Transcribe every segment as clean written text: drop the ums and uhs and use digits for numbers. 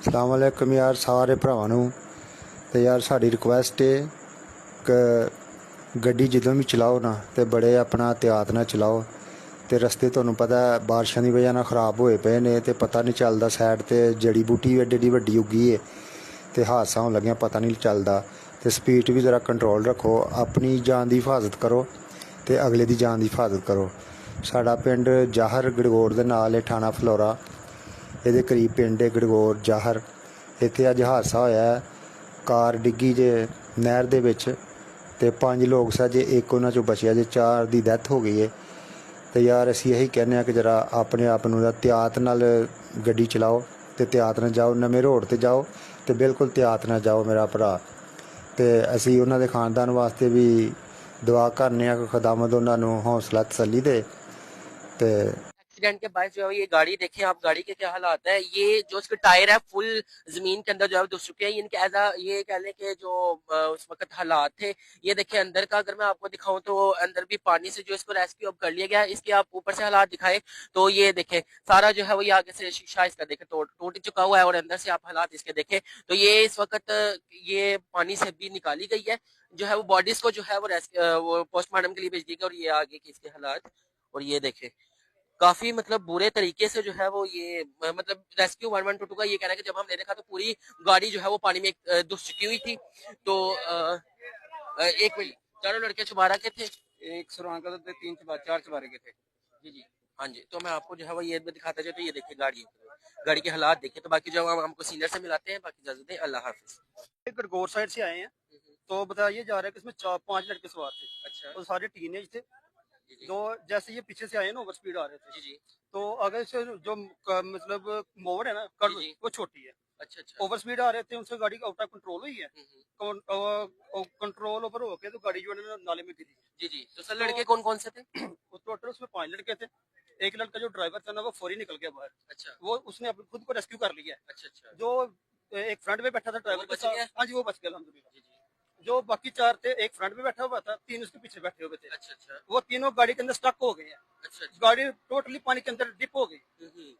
अस्सलाम वालेकुम यार सारे भरावां नूं ते यार साड़ी रिक्वेस्ट है कि गड्डी जदों भी चलाओ ना ते बड़े अपना एहतियात नाल चलाओ ते रस्ते तुहानूं पता है बारिशां दी वजह नाल खराब होए पे ने ते पता नहीं चलदा साइड ते जड़ी बूटी एड्डी एड्डी वड्डी उग्गी है ते हादसा होन लग्गेआ पता नहीं चलदा ते स्पीड भी ज़रा कंट्रोल रखो अपनी जान दी हिफाजत करो ते अगले दी जान दी हिफाजत करो। साडा पिंड जाहर गड़गोड़ दे नाल है ठाणा फलोरा ਇਹਦੇ करीब पिंड है गड़गोर जाहर इत्थे अज हादसा होया है कार डिग्गी जे नहर दे विच ते 5 लोग सा जे एक उन्हां चों बचिया जे 4 दी डेथ हो गई है। तो यार असीं यही कहने कि जरा अपने आप नूं एहतियात नाल गड्डी चलाओ ते एहतियात नाल जाओ नवें रोड ते जाओ ते बिल्कुल एहतियात नाल जाओ मेरा भरा। ते असीं उन्हां दे खानदान वास्ते भी दुआ करने कि खुदावंद उन्हां नूं हौसला तसल्ली दे ते एक्सीडेंट के बाद जो है ये गाड़ी देखें आप, गाड़ी के क्या हालात है। ये जो इसके टायर है फुल जमीन के अंदर जो है घुस चुके हैं। इनके ऐसा ये कह लें कि जो उस वक्त हालात थे, ये देखें अंदर का अगर मैं आपको दिखाऊं तो अंदर भी पानी से जो इसको रेस्क्यू अब कर लिया गया। इसके आप ऊपर से हालात दिखाए तो ये देखें सारा जो है वो ये आगे से शीशा इसका देखें टूट चुका हुआ है और अंदर से आप हालात इसके देखें तो ये इस वक्त ये पानी से भी निकाली गई है। जो है वो बॉडीज को जो है वो पोस्टमार्टम के लिए भेज दी गई और ये आगे की इसके हालात और ये देखें काफी मतलब बुरे तरीके से जो है वो ये मतलब रेस्क्यू 1122 का ये कहना है कि जब हमने देखा तो पूरी गाड़ी जो है वो पानी में घुस चुकी हुई थी। तो एक मिनट, चारों लड़के चुबारा के थे, एक सुरहान का तो तीन चुबारा चार चुबारे के थे। जी जी हाँ जी। तो मैं आपको जो है वो ये भी दिखाता जाए तो ये देखिए गाड़ी के हालात देखिए। तो बाकी जो हम हमको सीनियर से मिलाते हैं, बाकी इजाजत है, अल्लाह हाफिज। गड़गौर साइड से आए हैं तो बताइए जा रहा है कि इसमें 4-5 लड़के सवार थे। अच्छा। तो सारे टीनेज थे। तो जैसे ये पीछे से आए ना ओवर स्पीड आ रहे थे। जी जी। तो आगे से जो मतलब मोड़ है ना कर्व वो छोटी है। अच्छा अच्छा। ओवर स्पीड आ रहे थे उनसे गाड़ी आउट ऑफ कंट्रोल हुई है। कंट्रोल ओवर हो गया तो गाड़ी जो है ना नाले में गिरी। जी जी। तो सर लड़के कौन कौन से थे? टोटल उसमें 5 लड़के थे। एक लड़का जो ड्राइवर था ना वो फौरी निकल गया बाहर। अच्छा। वो उसने अपने खुद को रेस्क्यू कर लिया। अच्छा अच्छा। जो एक फ्रंट में बैठा था ड्राइवर के साथ, हाँ जी वो बच गया अल्हम्दुलिल्लाह। जी जी। जो बाकी 4 थे एक फ्रंट में बैठा हुआ था, 3 उसके पीछे बैठे हुए थे। अच्छा अच्छा। वो तीनों गाड़ी के अंदर स्टक हो गए हैं। अच्छा अच्छा। गाड़ी टोटली पानी के अंदर डिप हो गई।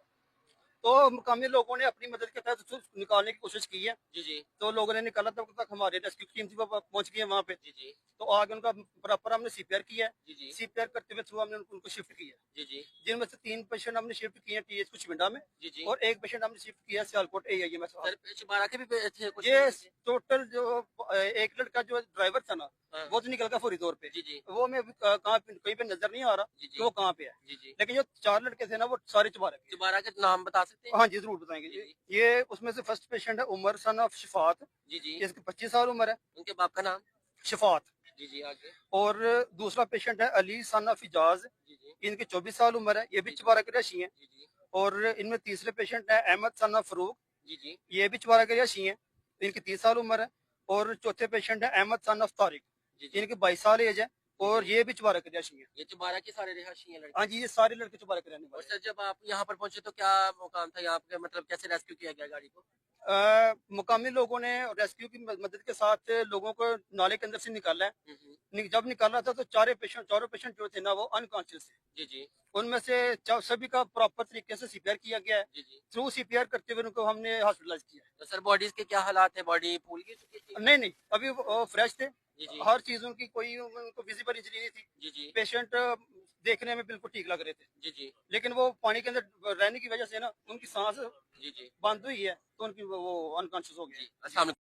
तो मुकामी लोगों ने अपनी मदद के तहत उसको निकालने की कोशिश की है। जी जी। तो लोगों ने निकाला तब तक हमारे रेस्क्यू टीम थी वो पहुंच गई है वहाँ पे। जी जी। तो आगे उनका प्रॉपर हमने सीपीआर किया है। जी जी। सीपीआर करते हुए थ्रू हमने उनको शिफ्ट किया। जी जी। जिनमें से 3 पेशेंट हमने शिफ्ट किए हैं टीएच कुछ विंडा में। जी जी। और एक पेशेंट हमने शिफ्ट किया सियालकोट एआईएमएस। के भी थे कुछ? ये टोटल जो एक लड़का जो ड्राइवर था ना वो तो निकल गया फौरी तौर पे। जी जी। वो मैं कहाँ कहीं पे नजर नहीं आ रहा कि वो कहाँ पे है। जी जी। लेकिन जो 4 लड़के थे ना वो सारे चुबारा के नाम बता सकते हैं? हाँ जी जरूर बताएंगे। ये उसमें से फर्स्ट पेशेंट है उमर सन ऑफ शफात। जी जी। इसकी 25 साल उम्र है। उनके बाप का नाम? शफात। जी जी। आगे? और दूसरा पेशेंट है अली सन ऑफ इजाज। जी जी। इनकी 24 साल उम्र है, ये भी चुबारा के रहशी है। जी जी। और इनमें तीसरे पेशेंट है अहमद सन ऑफ फरूक। जी जी। ये भी चुबारा के रहशी है, इनकी 30 साल उम्र है। और चौथे पेशेंट है अहमद सन ऑफ तारिक। इनकी 22 साल एज है और ये भी चुबारा के रहशी है। ये चुबारा के सारे रहशी हैं लड़के? हाँ जी ये सारे लड़के चुबारा के रहने वाले। और सर जब आप यहाँ पर पहुंचे तो क्या मुकाम था यहाँ पे, मतलब कैसे रेस्क्यू किया गया गाड़ी को? मुकामी लोगों ने रेस्क्यू की मदद के साथ लोगों को नाले के अंदर से निकाला है। जब निकाला था तो चारों पेशेंट जो थे ना वो अनकॉन्शियस थे। जी जी। उनमें से सभी का प्रॉपर तरीके से सीपीआर किया गया है। जी जी। थ्रू सीपीआर करते हुए उनको हमने हॉस्पिटलाइज किया। तो सर बॉडीज के क्या हालात है? बॉडी फूल की चुकी थी? नहीं नहीं अभी वो फ्रेश थे। जी जी। हर चीज उनकी कोई उनको विजिबल इंजरी नहीं थी। जी जी। पेशेंट देखने में बिल्कुल ठीक लग रहे थे। जी जी। लेकिन वो पानी के अंदर रहने की वजह से ना उनकी सांस जी जी बंद हुई है तो उनकी वो अनकॉन्शियस हो गई।